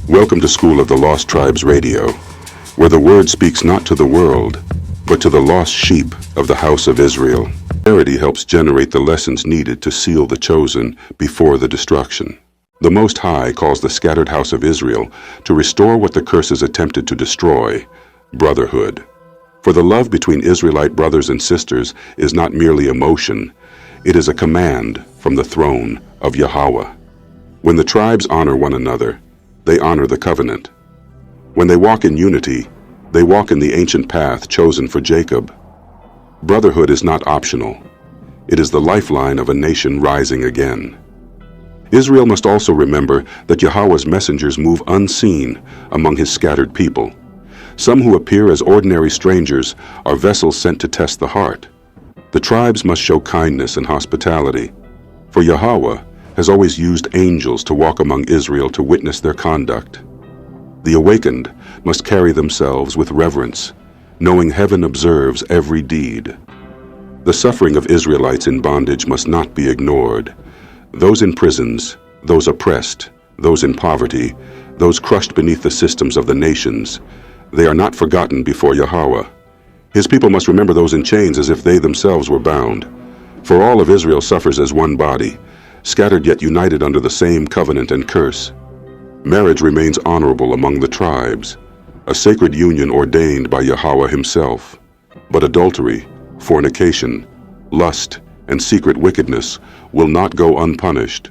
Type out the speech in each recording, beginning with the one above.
Welcome to School of the Lost Tribes Radio, where the word speaks not to the world, but to the lost sheep of the house of Israel. Clarity helps generate the lessons needed to seal the chosen before the destruction. The Most High calls the scattered house of Israel to restore what the curses attempted to destroy, brotherhood. For the love between Israelite brothers and sisters is not merely emotion, it is a command from the throne of Yahweh. When the tribes honor one another, they honor the covenant. When they walk in unity, they walk in the ancient path chosen for Jacob. Brotherhood is not optional. It is the lifeline of a nation rising again. Israel must also remember that Yahweh's messengers move unseen among his scattered people. Some who appear as ordinary strangers are vessels sent to test the heart. The tribes must show kindness and hospitality, for Yahweh has always used angels to walk among Israel to witness their conduct. The awakened must carry themselves with reverence, knowing heaven observes every deed. The suffering of Israelites in bondage must not be ignored. Those in prisons, those oppressed, those in poverty, those crushed beneath the systems of the nations, they are not forgotten before Yahweh. His people must remember those in chains as if they themselves were bound. For all of Israel suffers as one body, scattered yet united under the same covenant and curse. Marriage remains honorable among the tribes, a sacred union ordained by Yahweh himself. But adultery, fornication, lust, and secret wickedness will not go unpunished.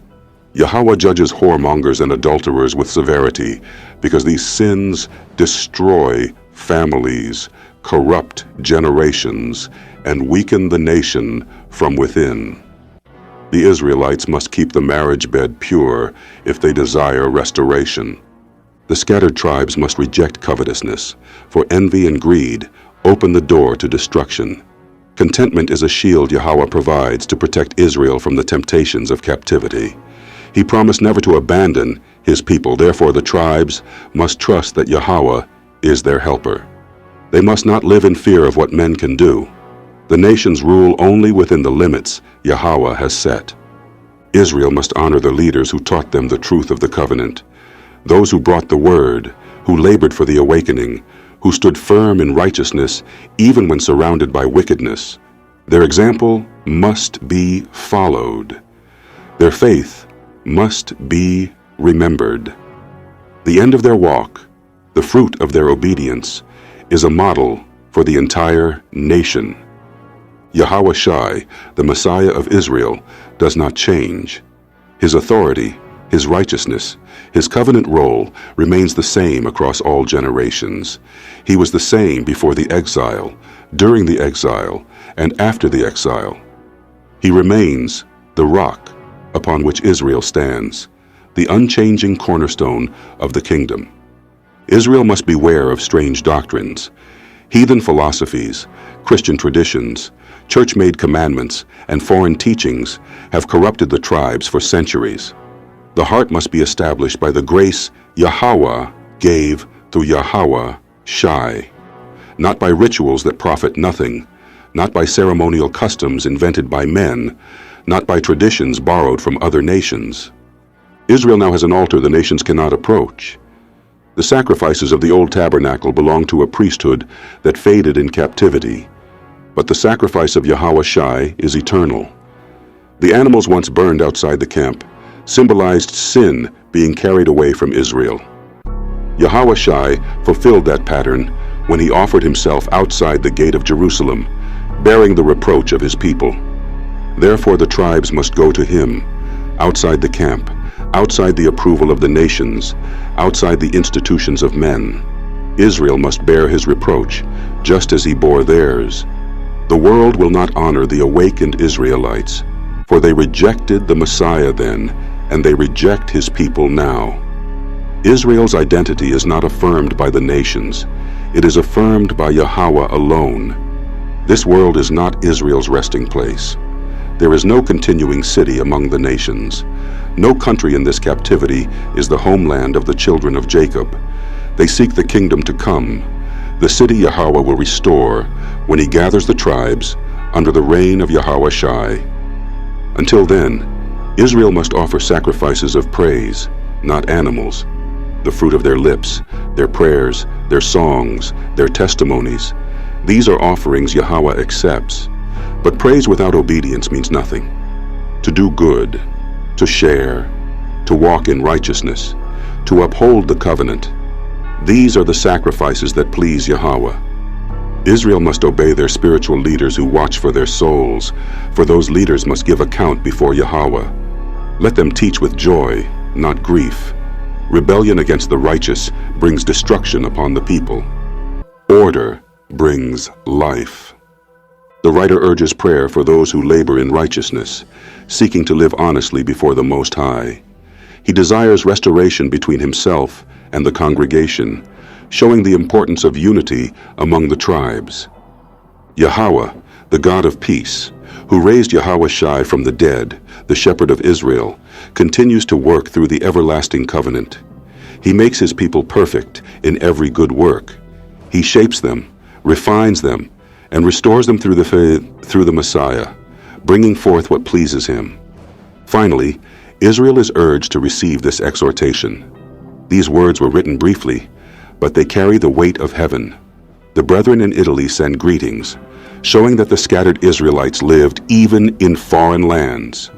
Yahweh judges whoremongers and adulterers with severity, because these sins destroy families, corrupt generations, and weaken the nation from within. The Israelites must keep the marriage bed pure if they desire restoration. The scattered tribes must reject covetousness, for envy and greed open the door to destruction. Contentment is a shield Yahweh provides to protect Israel from the temptations of captivity. He promised never to abandon his people, therefore the tribes must trust that Yahweh is their helper. They must not live in fear of what men can do. The nations rule only within the limits Yahweh has set. Israel must honor the leaders who taught them the truth of the covenant, those who brought the word, who labored for the awakening, who stood firm in righteousness even when surrounded by wickedness. Their example must be followed. Their faith must be remembered. The end of their walk, the fruit of their obedience, is a model for the entire nation. Yahweh Shai, the Messiah of Israel, does not change. His authority, his righteousness, his covenant role remains the same across all generations. He was the same before the exile, during the exile, and after the exile. He remains the rock upon which Israel stands, the unchanging cornerstone of the kingdom. Israel must beware of strange doctrines. Heathen philosophies, Christian traditions, church-made commandments, and foreign teachings have corrupted the tribes for centuries. The heart must be established by the grace Yahweh gave through Yahweh Shai, not by rituals that profit nothing, not by ceremonial customs invented by men, not by traditions borrowed from other nations. Israel now has an altar the nations cannot approach. The sacrifices of the old tabernacle belonged to a priesthood that faded in captivity, but the sacrifice of Yahweh Shai is eternal. The animals once burned outside the camp symbolized sin being carried away from Israel. Yahweh Shai fulfilled that pattern when he offered himself outside the gate of Jerusalem, bearing the reproach of his people. Therefore the tribes must go to him, outside the camp, outside the approval of the nations, outside the institutions of men. Israel must bear his reproach, just as he bore theirs. The world will not honor the awakened Israelites, for they rejected the Messiah then, and they reject his people now. Israel's identity is not affirmed by the nations. It is affirmed by Yahweh alone. This world is not Israel's resting place. There is no continuing city among the nations. No country in this captivity is the homeland of the children of Jacob. They seek the kingdom to come. The city Yahweh will restore when he gathers the tribes under the reign of Yahweh Shai. Until then, Israel must offer sacrifices of praise, not animals. the fruit of their lips, their prayers, their songs, their testimonies. These are offerings Yahweh accepts. But praise without obedience means nothing. To do good, to share, to walk in righteousness, to uphold the covenant. These are the sacrifices that please Yahweh. Israel must obey their spiritual leaders who watch for their souls, for those leaders must give account before Yahweh. Let them teach with joy, not grief. Rebellion against the righteous brings destruction upon the people. Order brings life. The writer urges prayer for those who labor in righteousness, seeking to live honestly before the Most High. He desires restoration between himself and the congregation, showing the importance of unity among the tribes. Yahweh, the God of peace, who raised Yahushai from the dead, the shepherd of Israel, continues to work through the everlasting covenant. He makes his people perfect in every good work. He shapes them, refines them, and restores them through the Messiah, bringing forth what pleases him. Finally, Israel is urged to receive this exhortation. These words were written briefly, but they carry the weight of heaven. The brethren in Italy send greetings, showing that the scattered Israelites lived even in foreign lands,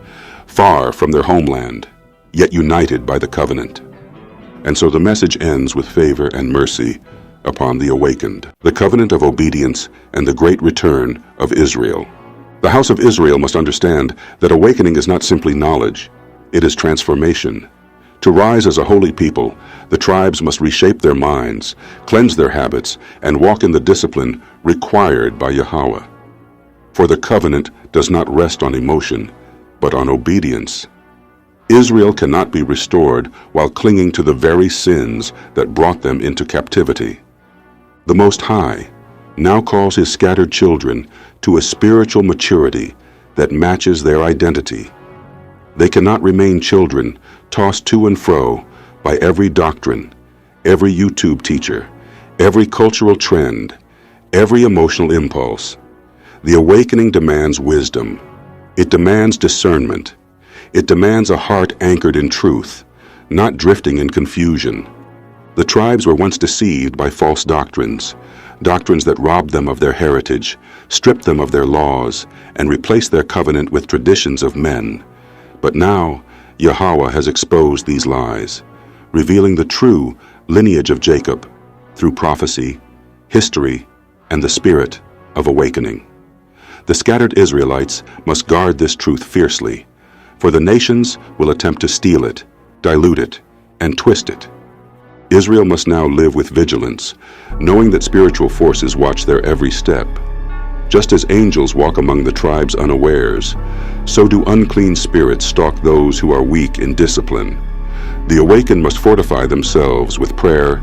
far from their homeland, yet united by the covenant. And so the message ends with favor and mercy upon the awakened, the covenant of obedience and the great return of Israel. The house of Israel must understand that awakening is not simply knowledge, it is transformation. To rise as a holy people, the tribes must reshape their minds, cleanse their habits, and walk in the discipline required by Yahweh. For the covenant does not rest on emotion, but on obedience. Israel cannot be restored while clinging to the very sins that brought them into captivity. The Most High now calls his scattered children to a spiritual maturity that matches their identity. They cannot remain children tossed to and fro by every doctrine, every YouTube teacher, every cultural trend, every emotional impulse. The awakening demands wisdom. It demands discernment. It demands a heart anchored in truth, not drifting in confusion. The tribes were once deceived by false doctrines, doctrines that robbed them of their heritage, stripped them of their laws, and replaced their covenant with traditions of men. But now, Yahweh has exposed these lies, revealing the true lineage of Jacob through prophecy, history, and the spirit of awakening. The scattered Israelites must guard this truth fiercely, for the nations will attempt to steal it, dilute it, and twist it. Israel must now live with vigilance, knowing that spiritual forces watch their every step. Just as angels walk among the tribes unawares, so do unclean spirits stalk those who are weak in discipline. The awakened must fortify themselves with prayer,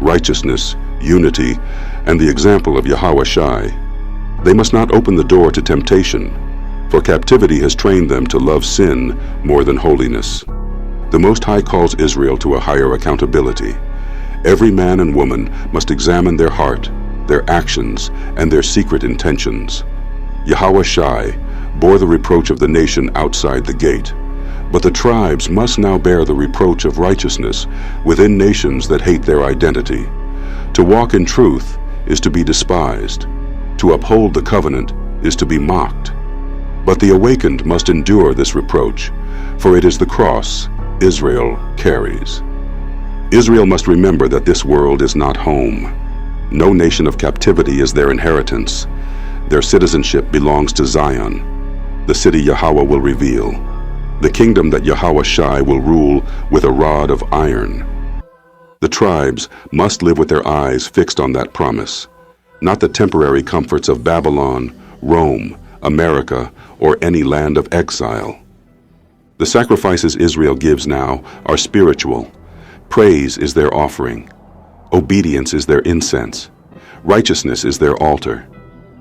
righteousness, unity, and the example of Yahushai. They must not open the door to temptation, for captivity has trained them to love sin more than holiness. The Most High calls Israel to a higher accountability. Every man and woman must examine their heart, their actions, and their secret intentions. Yahushai bore the reproach of the nation outside the gate, but the tribes must now bear the reproach of righteousness within nations that hate their identity. To walk in truth is to be despised. To uphold the covenant is to be mocked. But the awakened must endure this reproach, for it is the cross Israel carries. Israel must remember that this world is not home. No nation of captivity is their inheritance. Their citizenship belongs to Zion, the city Yahweh will reveal, the kingdom that Yahushai will rule with a rod of iron. The tribes must live with their eyes fixed on that promise, not the temporary comforts of Babylon, Rome, America, or any land of exile. The sacrifices Israel gives now are spiritual. Praise is their offering. Obedience is their incense. Righteousness is their altar.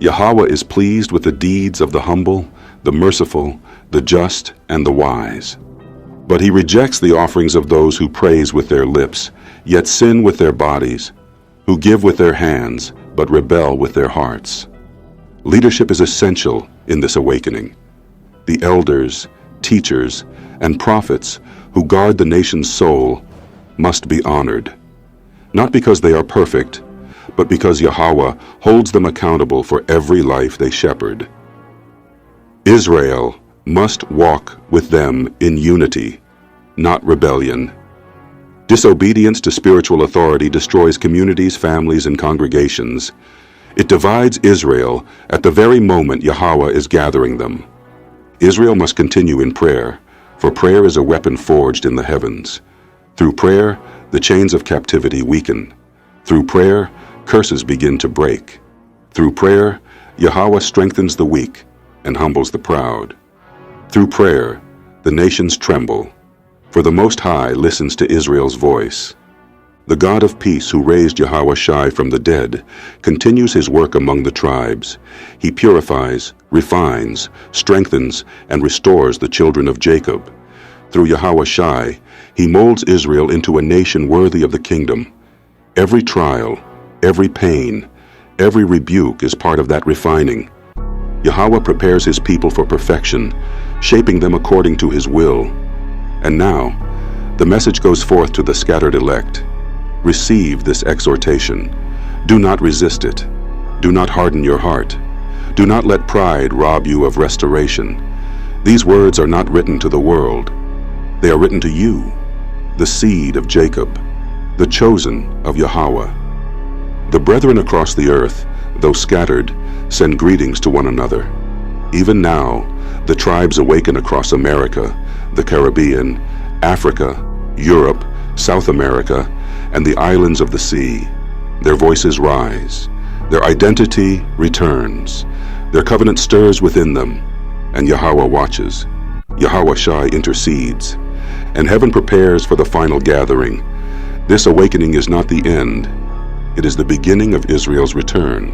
Yahweh is pleased with the deeds of the humble, the merciful, the just, and the wise. But he rejects the offerings of those who praise with their lips, yet sin with their bodies, who give with their hands, but rebel with their hearts. Leadership is essential in this awakening. The elders, teachers, and prophets who guard the nation's soul must be honored, not because they are perfect, but because Yahweh holds them accountable for every life they shepherd. Israel must walk with them in unity, not rebellion. Disobedience to spiritual authority destroys communities, families, and congregations. It divides Israel at the very moment Yahweh is gathering them. Israel must continue in prayer, for prayer is a weapon forged in the heavens. Through prayer, the chains of captivity weaken. Through prayer, curses begin to break. Through prayer, Yahweh strengthens the weak and humbles the proud. Through prayer, the nations tremble, for the Most High listens to Israel's voice. The God of peace who raised Yahushua from the dead continues his work among the tribes. He purifies, refines, strengthens, and restores the children of Jacob. Through Yahushua, he molds Israel into a nation worthy of the kingdom. Every trial, every pain, every rebuke is part of that refining. Yahweh prepares his people for perfection, shaping them according to his will. And now, the message goes forth to the scattered elect. Receive this exhortation. Do not resist it. Do not harden your heart. Do not let pride rob you of restoration. These words are not written to the world. They are written to you, the seed of Jacob, the chosen of Yahweh. The brethren across the earth, though scattered, send greetings to one another. Even now, the tribes awaken across America, the Caribbean, Africa, Europe, South America, and the islands of the sea. Their voices rise. Their identity returns. Their covenant stirs within them, and Yahweh watches. Yahushua intercedes, and heaven prepares for the final gathering. This awakening is not the end. It is the beginning of Israel's return.